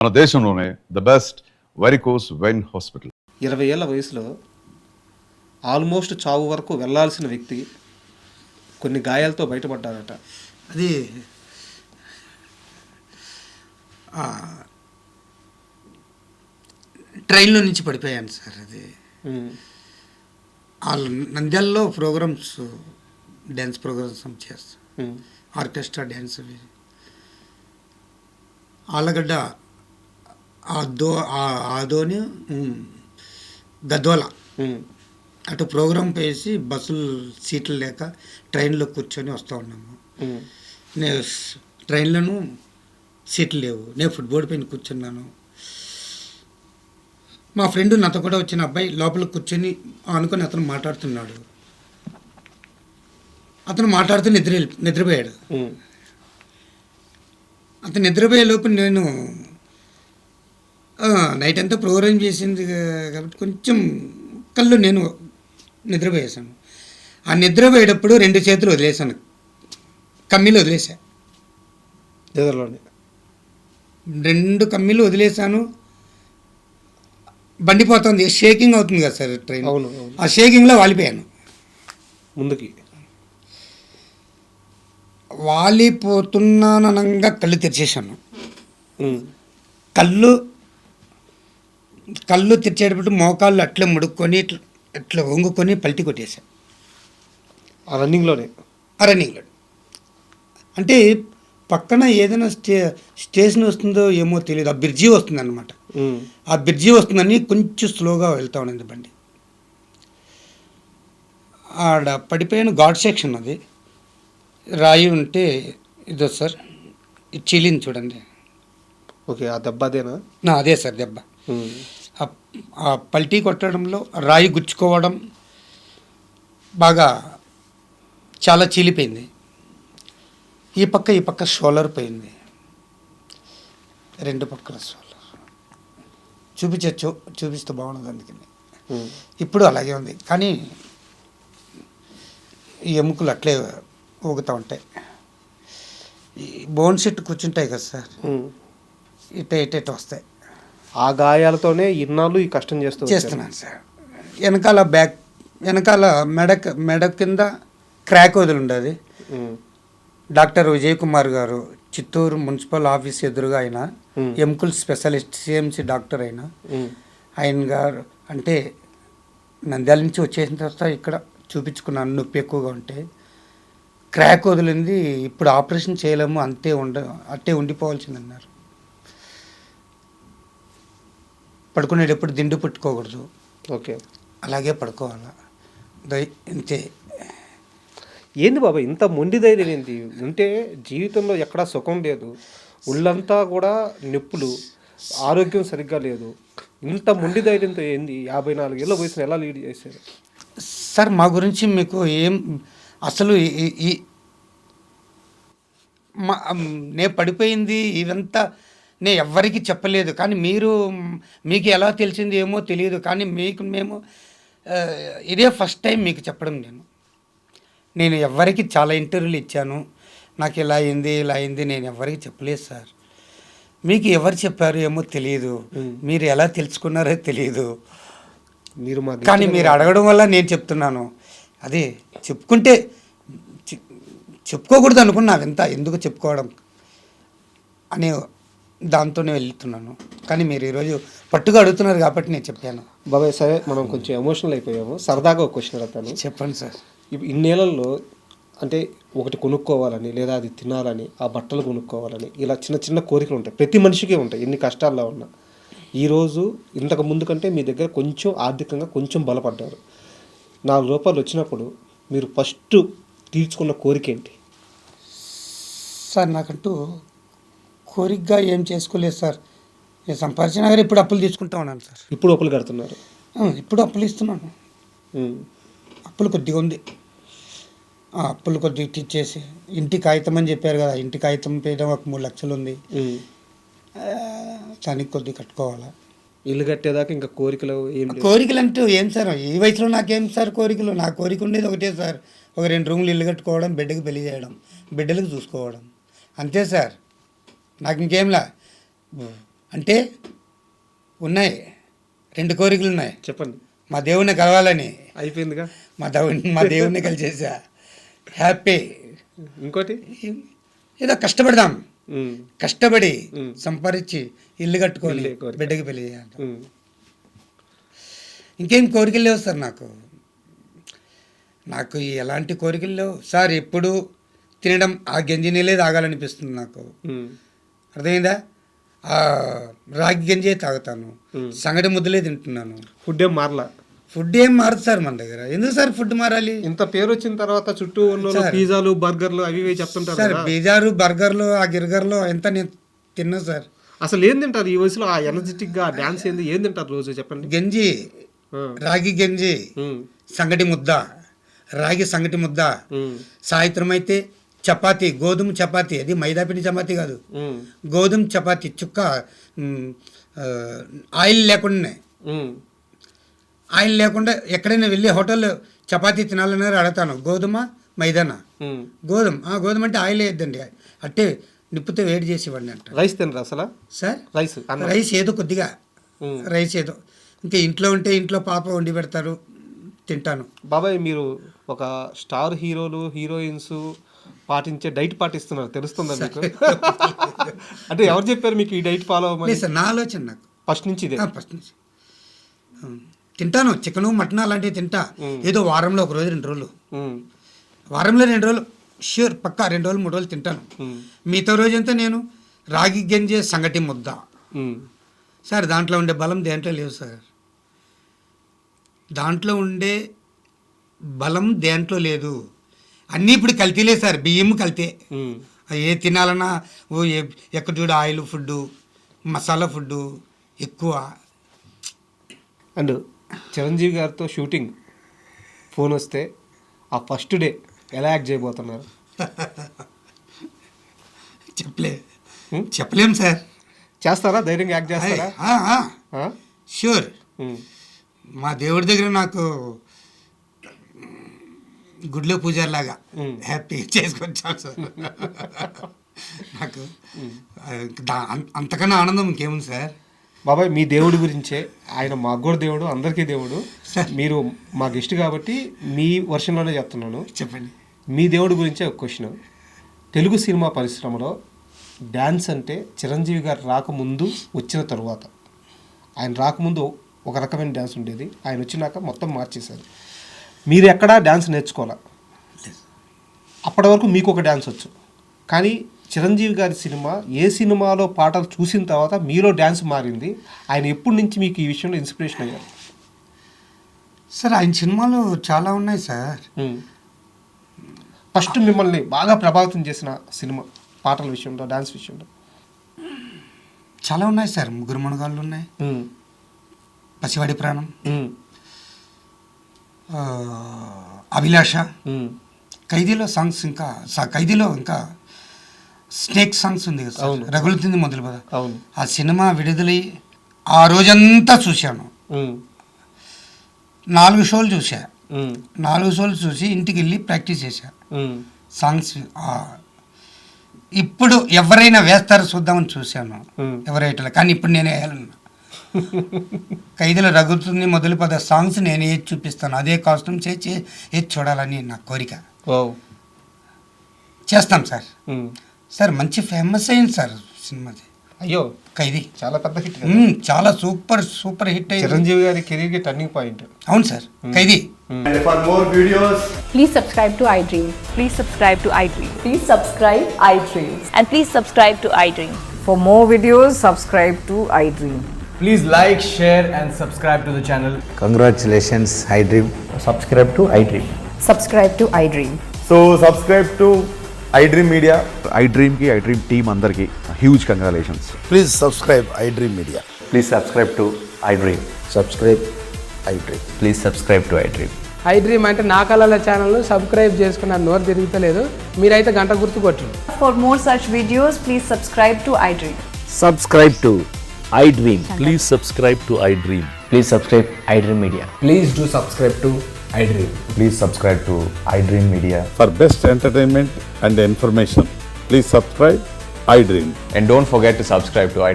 మన దేశంలోనే the best varicose vein hospital. 20 ఏళ్ల వయసులో ఆల్మోస్ట్ చావు వరకు వెళ్లాల్సిన వ్యక్తి కొన్ని గాయాలతో బయటపడ్డారట. అది ట్రైన్లో నుంచి పడిపోయాను సార్. అది వాళ్ళు నంద్యాలలో ప్రోగ్రామ్స్, డ్యాన్స్ ప్రోగ్రామ్స్ చేస్తాను, ఆర్కెస్ట్రా డ్యాన్స్. ఆళ్ళగడ్డ ఆదోని గద్వాల అటు ప్రోగ్రాం వేసి బస్సులు సీట్లు లేక ట్రైన్లో కూర్చొని వస్తూ ఉన్నాము. నేను ట్రైన్లోనూ సీట్లు లేవు, నేను ఫుట్బోర్డ్ పైన కూర్చున్నాను. మా ఫ్రెండ్ నాతో కూడా వచ్చిన అబ్బాయి లోపల కూర్చొని అనుకొని అతను మాట్లాడుతున్నాడు. అతను మాట్లాడుతూ నిద్రపోయాడు. అతను నిద్రపోయే లోపు నేను నైట్ అంతా ప్రోగ్రాం చేసింది కాబట్టి కొంచెం కళ్ళు నేను నిద్రపోయేసాను. ఆ నిద్రపోయేటప్పుడు 2 చేతులు వదిలేసాను, కమ్మీలు వదిలేసా. ఎదురులోనే 2 కమ్మీలు వదిలేసాను. బండిపోతుంది, షేకింగ్ అవుతుంది కదా సార్ ట్రైన్. అవును. ఆ షేకింగ్లో వాలిపోయాను. ముందుకి వాలిపోతున్నానంగా కళ్ళు తెరిచేసాను. కళ్ళు తెరిచేటప్పుడు మోకాళ్ళు అట్లా ముడుక్కొని ఇట్లా వంగుకొని పల్టీ కొట్టేశాను ఆ రన్నింగ్లో. అంటే పక్కన ఏదైనా స్టేషన్ వస్తుందో ఏమో తెలియదు, ఆ బ్రిడ్జి వస్తుంది అనమాట. ఆ బ్రిడ్జి వస్తుందని కొంచెం స్లోగా వెళ్తా ఉన్నది బండి. ఆడ పడిపోయిన ఘాట్ సెక్షన్, అది రాయి ఉంటే ఇదో సార్, ఇది చీలింది చూడండి. ఓకే, ఆ దెబ్బ అదేనా? అదే సార్ దెబ్బ. ఆ పల్టీ కొట్టడంలో రాయి గుచ్చుకోవడం బాగా చాలా చీలిపోయింది. ఈ పక్క షోలర్ పోయింది, 2 పక్కల షోలర్. చూపిస్తే బాగుండదు, అందుకని ఇప్పుడు అలాగే ఉంది. కానీ ఈ ఎముకలు అట్లే ఊగుతూ ఉంటాయి. ఈ బోన్ సెట్ కూర్చుంటాయి కదా సార్, ఇట వస్తాయి. ఆ గాయాలతోనే ఇన్నాళ్ళు ఈ కష్టం చేస్తున్నాను సార్. వెనకాల మెడ కింద క్రాక్ వదిలిండేది. డాక్టర్ విజయ్ కుమార్ గారు, చిత్తూరు మున్సిపల్ ఆఫీస్ ఎదురుగా ఆయన ఎముకల్ స్పెషలిస్ట్, సిఎంసి డాక్టర్ ఆయన గారు అంటే నంద్యాల నుంచి వచ్చేసిన తర్వాత ఇక్కడ చూపించుకున్నాను. నొప్పి ఎక్కువగా ఉంటే క్రాక్ వదిలింది, ఇప్పుడు ఆపరేషన్ చేయలేము, అట్టే ఉండిపోవాల్సిందన్నారు. పడుకునేటప్పుడు దిండు పెట్టుకోకూడదు, ఓకే, అలాగే పడుకోవాలా, ఇంతే. ఏంది బాబా ఇంత మొండి ధైర్యం ఏంది? ఉంటే జీవితంలో ఎక్కడా సుఖం లేదు, ఒళ్ళంతా కూడా నొప్పులు, ఆరోగ్యం సరిగ్గా లేదు. ఇంత మొండి ధైర్యంతో ఏంది 54 ఏళ్ళ వయసులో ఎలా లీడ్ చేశారు సార్? మా గురించి మీకు ఏం అసలు నేను పడిపోయింది ఇదంతా నేను ఎవ్వరికి చెప్పలేదు. కానీ మీకు ఎలా తెలిసింది ఏమో తెలియదు. కానీ మేము ఇదే ఫస్ట్ టైం మీకు చెప్పడం. నేను ఎవ్వరికి చాలా ఇంటర్వ్యూలు ఇచ్చాను, నాకు ఇలా అయింది నేను ఎవ్వరికి చెప్పలేదు సార్. మీకు ఎవరు చెప్పారు ఏమో తెలియదు, మీరు ఎలా తెలుసుకున్నారో తెలియదు. కానీ మీరు అడగడం వల్ల నేను చెప్తున్నాను. అదే చెప్పుకోకూడదు అనుకున్నా, అదంతా ఎందుకు చెప్పుకోవడం అనే దాంతోనే వెళ్తున్నాను. కానీ మీరు ఈరోజు పట్టుగా అడుగుతున్నారు కాబట్టి నేను చెప్పాను. బాబాయ్ సరే, మనం కొంచెం ఎమోషనల్ అయిపోయాము. సరదాగా ఒక క్వశ్చన్ అడుగుతాను. చెప్పండి సార్. ఇన్నేళ్లలో అంటే ఒకటి కొనుక్కోవాలని, లేదా అది తినాలని, ఆ బట్టలు కొనుక్కోవాలని, ఇలా చిన్న చిన్న కోరికలు ఉంటాయి, ప్రతి మనిషికి ఉంటాయి, ఎన్ని కష్టాల్లో ఉన్నా. ఈరోజు ఇంతకు ముందు కంటే మీ దగ్గర కొంచెం ఆర్థికంగా కొంచెం బలపడ్డారు. 4 రూపాయలు వచ్చినప్పుడు మీరు ఫస్ట్ తీర్చుకున్న కోరిక ఏంటి సార్? నాకంటూ కోరికగా ఏం చేసుకోలేదు సార్. నేను సంపాదించిన గారు ఇప్పుడు అప్పులు తీసుకుంటా ఉన్నాను సార్. ఇప్పుడు అప్పులు కడుతున్నారు? ఇప్పుడు అప్పులు ఇస్తున్నాను. అప్పులు కొద్దిగా ఉంది, అప్పులు కొద్దిగా తీర్చేసి ఇంటి కాగితం అని చెప్పారు కదా, ఇంటి కాగితం పేద ఒక 3 లక్షలు ఉంది, దానికి కొద్దిగా కట్టుకోవాలా. ఇల్లు కట్టేదాకా ఇంకా కోరికలు కోరికలు అంటూ ఏం సార్? ఈ వయసులో నాకేం సార్ కోరికలు? నా కోరిక ఉండేది ఒకటే సార్, ఒక 2 రూములు ఇల్లు కట్టుకోవడం, బిడ్డకి పెళ్లి చేయడం, బిడ్డలకు చూసుకోవడం, అంతే సార్. నాకు ఇంకేంలా అంటే ఉన్నాయి, 2 కోరికలు ఉన్నాయి. చెప్పండి. మా దేవుణ్ణి కలవాలని, అయిపోయిందిగా. మా దేవుణ్ణి కలిసేసా, హ్యాపీ. ఇంకోటి ఏదో కష్టపడదాం, ఉమ్, కష్టపడి సంపాదించి ఇల్లు కట్టుకొని ఇల్లే కోరిక. బిడ్డకి పెళ్లి చేయాలి. ఉమ్, ఇంకేం కోరికలు లేవు సార్ నాకు ఎలాంటి కోరికలు లేవు సార్. ఎప్పుడు తినడం ఆ గంజి నీళ్ళే తాగాలనిపిస్తుంది నాకు, ఉమ్, అర్థమైందా? ఆ రాగి గంజే తాగుతాను, సంగటి ముద్దలే తింటున్నాను. ఫుడ్ ఏం మారలా. ఫుడ్ ఏం మారదు సార్ మన దగ్గర. ఎందుకు సార్ ఫుడ్ మారాలి? ఇంత పేరు వచ్చిన తర్వాత చుట్టూ ఉన్న సార్, పిజ్జాలు బర్గర్లు అవి ఇవి చెప్తుంటారు సార్. కదా. పిజ్జాలు బర్గర్లు ఆ గిర్గర్లు ఎంత నేను తిన్నా సార్. అసలు ఏం తింటారు ఈ వయసులో? ఆ ఎనర్జెటిక్ గా డాన్స్ ఏంది, ఏం తింటారు రోజు చెప్పండి. గంజి, ఆ, రాగి గంజి, ఉమ్, సంగటి ముద్ద, రాగి సంగటి ముద్ద. ఉమ్, సాయంత్రం అయితే చపాతి, గోధుమ చపాతి, అది మైదా పిండి చపాతి కాదు, ఉమ్, గోధుమ చపాతి చుక్క, ఆయిల్ లేకుండానే. ఉమ్, ఆయిల్ లేకుండా ఎక్కడైనా వెళ్ళి హోటల్లో చపాతీ తినాలని అడుగుతాను, గోధుమ మైదానా? ఉమ్. గోధుమ అంటే ఆయిల్ వేయద్దండి, అట్టే నిప్పుతో వేడి చేసి ఇవ్వండి అంట. రైస్ తినరా అసలు? సార్ రైస్ అన్నం. రైస్ ఏదో కొద్దిగా, ఉమ్. రైస్ ఏదో. ఇంకా ఇంట్లో ఉంటే ఇంట్లో పాప వండి పెడతారు, తింటాను. బాబాయ్, మీరు ఒక స్టార్ హీరోలు హీరోయిన్స్ పాటించే డైట్ పాటిస్తున్నారు, తెలుస్తుందా మీకు? అంటే ఎవరు చెప్పారు మీకు ఈ డైట్ ఫాలో అవ్వమని? లేదు సార్, నా ఆలోచన నాకు ఫస్ట్ నుంచి ఇదే. ఫస్ట్ నుంచి తింటాను. చికెను మటన్ అలాంటివి తింటా, ఏదో వారంలో 1 రోజు 2 రోజులు, ఉమ్, వారంలో 2 రోజులు ష్యూర్ పక్కా 2 రోజులు 3 రోజులు తింటాను. ఉమ్, మిగతా రోజంతా నేను రాగి గంజే సంగటి ముద్ద. ఉమ్, సార్ దాంట్లో ఉండే బలం దేంట్లో లేవు సార్. దాంట్లో ఉండే బలం దేంట్లో లేదు. అన్నీ ఇప్పుడు కల్తీలే సార్, బియ్యం కల్తీ. ఉమ్. ఏ తినాలన్నా ఎక్కడ చూడ ఆయిల్ ఫుడ్డు, మసాలా ఫుడ్డు ఎక్కువ. అండ్ చిరంజీవి గారితో షూటింగ్ ఫోన్ వస్తే ఆ ఫస్ట్ డే ఎలా యాక్ట్ చేయబోతున్నారు? చెప్పలేం సార్. చేస్తారా? ధైర్యంగా యాక్ట్ చేస్తారా? ఆ? ష్యూర్. ఉమ్, మా దేవుడి దగ్గర నాకు గుడిలో పూజారిలాగా హ్యాపీ చేసుకొచ్చాను సార్. నాకు అంతకన్నా ఆనందం ఇంకేముంది సార్. బాబాయ్, మీ దేవుడి గురించే, ఆయన మాకు కూడా దేవుడు, అందరికీ దేవుడు. మీరు మా గెస్ట్ కాబట్టి మీ వర్షన్లోనే చెప్తున్నాను. చెప్పండి. మీ దేవుడి గురించే ఒక క్వశ్చన్. తెలుగు సినిమా పరిశ్రమలో డ్యాన్స్ అంటే చిరంజీవి గారు రాకముందు, వచ్చిన తరువాత. ఆయన రాకముందు ఒక రకమైన డ్యాన్స్ ఉండేది, ఆయన వచ్చినాక మొత్తం మార్చేశారు. మీరు ఎక్కడా డ్యాన్స్ నేర్చుకోవాలా, అప్పటి వరకు మీకు ఒక డ్యాన్స్ వచ్చు. కానీ చిరంజీవి గారి సినిమా, ఏ సినిమాలో పాటలు చూసిన తర్వాత మీలో డ్యాన్స్ మారింది. ఆయన ఎప్పటి నుంచి మీకు ఈ విషయంలో ఇన్స్పిరేషన్ అయ్యారు? సార్ ఆయన సినిమాలు చాలా ఉన్నాయి సార్. ఫస్ట్ మిమ్మల్ని బాగా ప్రభావితం చేసిన సినిమా, పాటల విషయంలో, డ్యాన్స్ విషయంలో? చాలా ఉన్నాయి సార్. 3 మణగాళ్ళు ఉన్నాయి, పసివాడి ప్రాణం, అభిలాష, ఖైదీలో సాంగ్స్, ఇంకా ఖైదీలో ఇంకా స్నేక్ సాంగ్స్ ఉంది కదా సార్, రగులుతుంది మొదలు పద. అవును. ఆ సినిమా విడుదలై ఆ రోజంతా చూశాను. 4 షోలు చూసా. 4 షోలు చూసి ఇంటికి వెళ్ళి ప్రాక్టీస్ చేశా సాంగ్స్. ఇప్పుడు ఎవరైనా వేస్తారో చూద్దామని చూశాను, ఎవరైనా. కానీ ఇప్పుడు నేనే వేయాలన్నా. ఖైదీలో రగులుతుంది మొదలు పద సాంగ్స్ నేను ఏది చూపిస్తాను, అదే కాస్ట్యూమ్ చేసి ఏది చూడాలని నా కోరిక. చేస్తాం సార్. సార్ మంచి ఫేమస్ అయింది సార్ సినిమాది. అయ్యో, ఖైదీ చాలా పెద్ద హిట్, చాలా సూపర్ హిట్ అయింది. చిరంజీవి గారి కెరీర్ కి టర్నింగ్ పాయింట్. అవును sir, Khaidi. And for more videos, please subscribe to iDream. Please subscribe to iDream. Please subscribe iDream. And please subscribe to iDream. For more videos, subscribe to iDream. please like, share and subscribe to the channel. Congratulations, iDream. Subscribe to iDream. Subscribe to iDream. So subscribe to iDream Media. iDream ki iDream team andarki huge congratulations. Please subscribe iDream Media. Please subscribe to iDream. Subscribe iDream. Please subscribe to iDream. iDream అంటే నా కళల channel subscribe చేసుకున్న నోరు తిరుగుతలేదు, మీరైతే గంట గుర్తు కొట్టండి. For more such videos, please subscribe to iDream. Subscribe to iDream. Please subscribe to iDream. Please subscribe iDream Media. Please do subscribe to iDream. Please subscribe to iDream Media. For best entertainment and information, please subscribe iDream. And don't forget to subscribe to iDream.